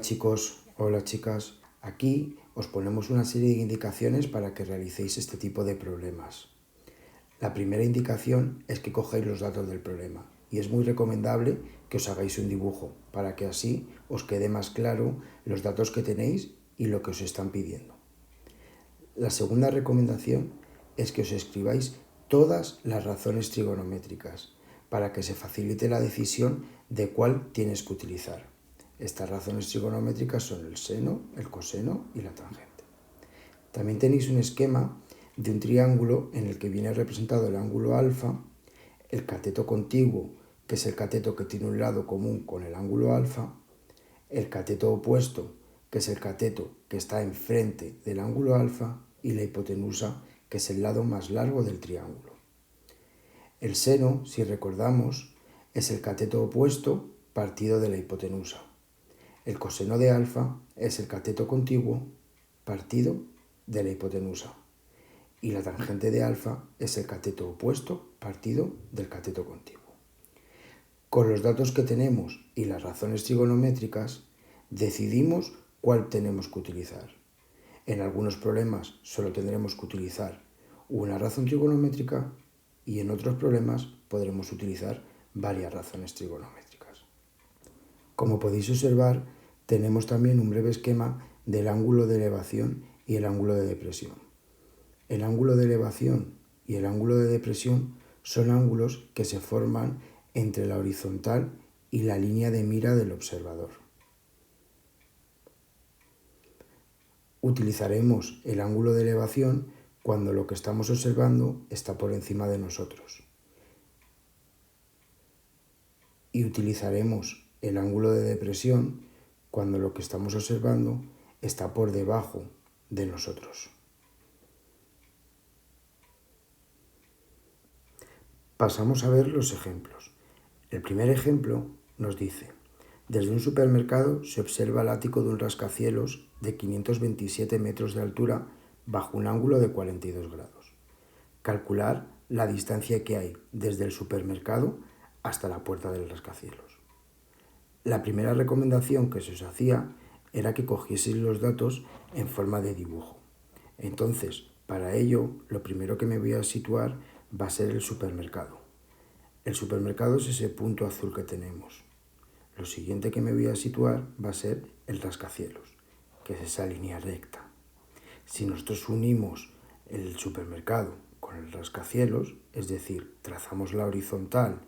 chicos, hola chicas, aquí os ponemos una serie de indicaciones para que realicéis este tipo de problemas. La primera indicación es que cojáis los datos del problema y es muy recomendable que os hagáis un dibujo para que así os quede más claro los datos que tenéis y lo que os están pidiendo. La segunda recomendación es que os escribáis todas las razones trigonométricas para que se facilite la decisión de cuál tienes que utilizar. Estas razones trigonométricas son el seno, el coseno y la tangente. También tenéis un esquema de un triángulo en el que viene representado el ángulo alfa, el cateto contiguo, que es el cateto que tiene un lado común con el ángulo alfa, el cateto opuesto, que es el cateto que está enfrente del ángulo alfa, y la hipotenusa, que es el lado más largo del triángulo. El seno, si recordamos, es el cateto opuesto partido de la hipotenusa. El coseno de alfa es el cateto contiguo partido de la hipotenusa. Y la tangente de alfa es el cateto opuesto partido del cateto contiguo. Con los datos que tenemos y las razones trigonométricas, decidimos cuál tenemos que utilizar. En algunos problemas solo tendremos que utilizar una razón trigonométrica y en otros problemas podremos utilizar varias razones trigonométricas. Como podéis observar, tenemos también un breve esquema del ángulo de elevación y el ángulo de depresión. El ángulo de elevación y el ángulo de depresión son ángulos que se forman entre la horizontal y la línea de mira del observador. Utilizaremos el ángulo de elevación cuando lo que estamos observando está por encima de nosotros. Y utilizaremos el ángulo de depresión cuando lo que estamos observando está por debajo de nosotros. Pasamos a ver los ejemplos. El primer ejemplo nos dice: desde un supermercado se observa el ático de un rascacielos de 527 metros de altura bajo un ángulo de 42 grados. Calcular la distancia que hay desde el supermercado hasta la puerta del rascacielos. La primera recomendación que se os hacía era que cogieseis los datos en forma de dibujo. Entonces, para ello, lo primero que me voy a situar va a ser el supermercado. El supermercado es ese punto azul que tenemos. Lo siguiente que me voy a situar va a ser el rascacielos, que es esa línea recta. Si nosotros unimos el supermercado con el rascacielos, es decir, trazamos la horizontal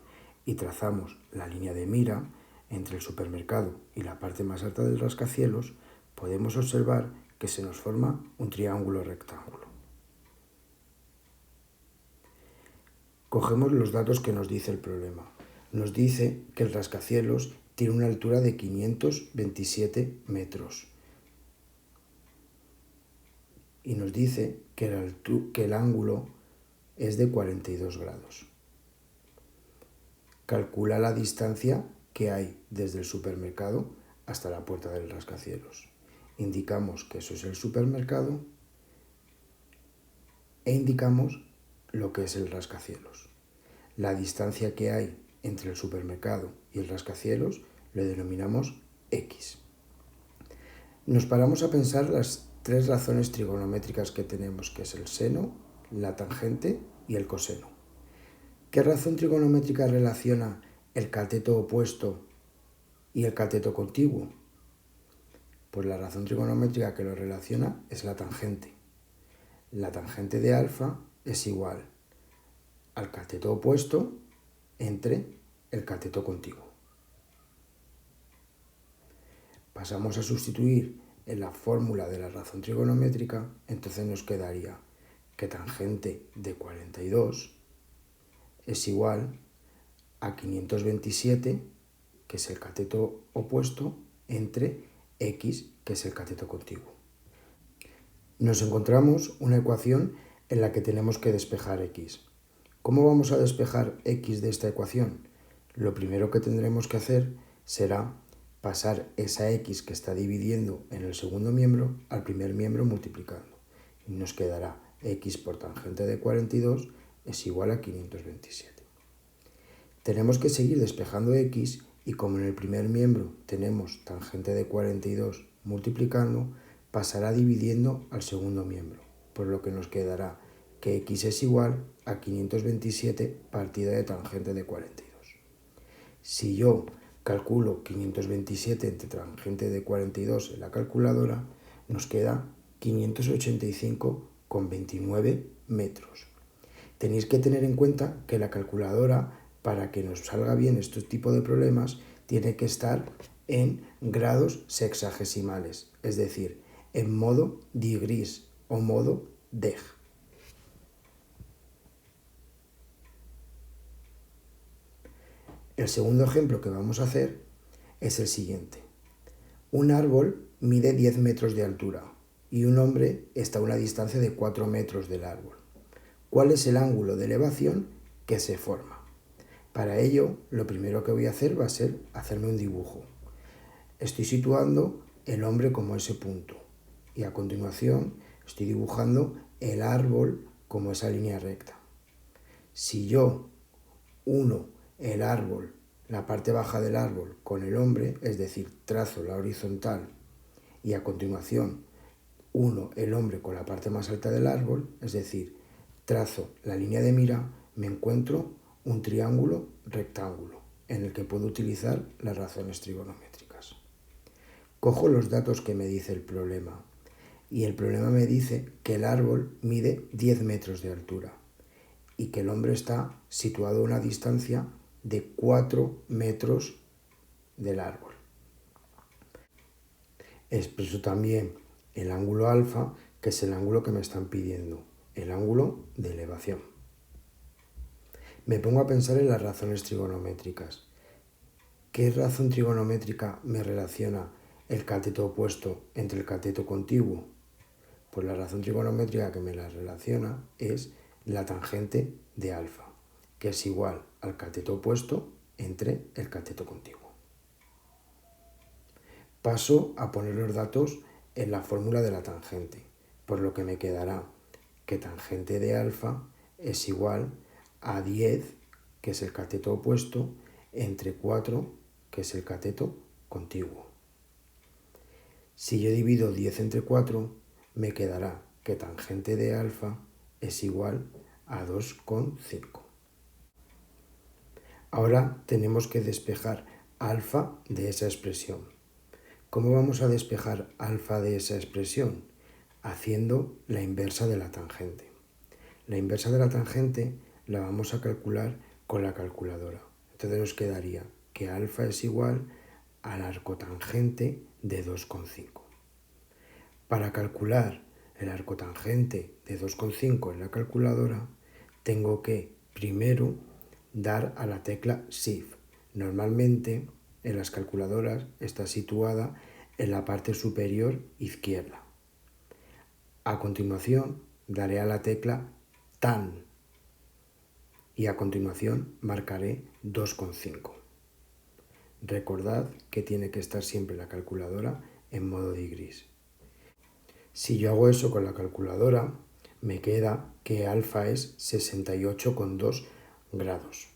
y trazamos la línea de mira entre el supermercado y la parte más alta del rascacielos, podemos observar que se nos forma un triángulo rectángulo. Cogemos los datos que nos dice el problema. Nos dice que el rascacielos tiene una altura de 527 metros. Y nos dice que el ángulo es de 42 grados. Calcula la distancia que hay desde el supermercado hasta la puerta del rascacielos. Indicamos que eso es el supermercado e indicamos lo que es el rascacielos. La distancia que hay entre el supermercado y el rascacielos lo denominamos X. Nos paramos a pensar las tres razones trigonométricas que tenemos, que es el seno, la tangente y el coseno. ¿Qué razón trigonométrica relaciona el cateto opuesto y el cateto contiguo? Pues la razón trigonométrica que lo relaciona es la tangente. La tangente de alfa es igual al cateto opuesto entre el cateto contiguo. Pasamos a sustituir en la fórmula de la razón trigonométrica, entonces nos quedaría que tangente de 42 es igual a 527, que es el cateto opuesto, entre x, que es el cateto contiguo. Nos encontramos una ecuación en la que tenemos que despejar x. ¿Cómo vamos a despejar x de esta ecuación? Lo primero que tendremos que hacer será pasar esa x que está dividiendo en el segundo miembro al primer miembro multiplicando. Y nos quedará x por tangente de 42 es igual a 527. Tenemos que seguir despejando x Y como en el primer miembro tenemos tangente de 42 multiplicando, pasará dividiendo al segundo miembro, por lo que nos quedará que x es igual a 527 partida de tangente de 42. Si yo calculo 527 entre tangente de 42 en la calculadora, nos queda 585,29 metros. Tenéis que tener en cuenta que la calculadora, para que nos salga bien este tipo de problemas, tiene que estar en grados sexagesimales, es decir, en modo degrees o modo deg. El segundo ejemplo que vamos a hacer es el siguiente. Un árbol mide 10 metros de altura y un hombre está a una distancia de 4 metros del árbol. ¿Cuál es el ángulo de elevación que se forma? Para ello, lo primero que voy a hacer va a ser hacerme un dibujo. Estoy situando el hombre como ese punto y a continuación estoy dibujando el árbol como esa línea recta. Si yo uno el árbol, la parte baja del árbol con el hombre, es decir, trazo la horizontal y a continuación uno el hombre con la parte más alta del árbol, es decir, trazo la línea de mira, me encuentro un triángulo rectángulo en el que puedo utilizar las razones trigonométricas. Cojo los datos que me dice el problema y el problema me dice que el árbol mide 10 metros de altura y que el hombre está situado a una distancia de 4 metros del árbol. Expreso también el ángulo alfa, que es el ángulo que me están pidiendo, el ángulo de elevación. Me pongo a pensar en las razones trigonométricas. ¿Qué razón trigonométrica me relaciona el cateto opuesto entre el cateto contiguo? Pues la razón trigonométrica que me la relaciona es la tangente de alfa, que es igual al cateto opuesto entre el cateto contiguo. Paso a poner los datos en la fórmula de la tangente, por lo que me quedará que tangente de alfa es igual a 10, que es el cateto opuesto, entre 4, que es el cateto contiguo. Si yo divido 10 entre 4, me quedará que tangente de alfa es igual a 2,5. Ahora tenemos que despejar alfa de esa expresión. ¿Cómo vamos a despejar alfa de esa expresión? Haciendo la inversa de la tangente. La inversa de la tangente la vamos a calcular con la calculadora. Entonces nos quedaría que alfa es igual al arcotangente de 2,5. Para calcular el arcotangente de 2,5 en la calculadora, tengo que primero dar a la tecla Shift. Normalmente en las calculadoras está situada en la parte superior izquierda. A continuación daré a la tecla Tan y a continuación marcaré 2,5. Recordad que tiene que estar siempre la calculadora en modo de gris. Si yo hago eso con la calculadora, me queda que alfa es 68,2 grados.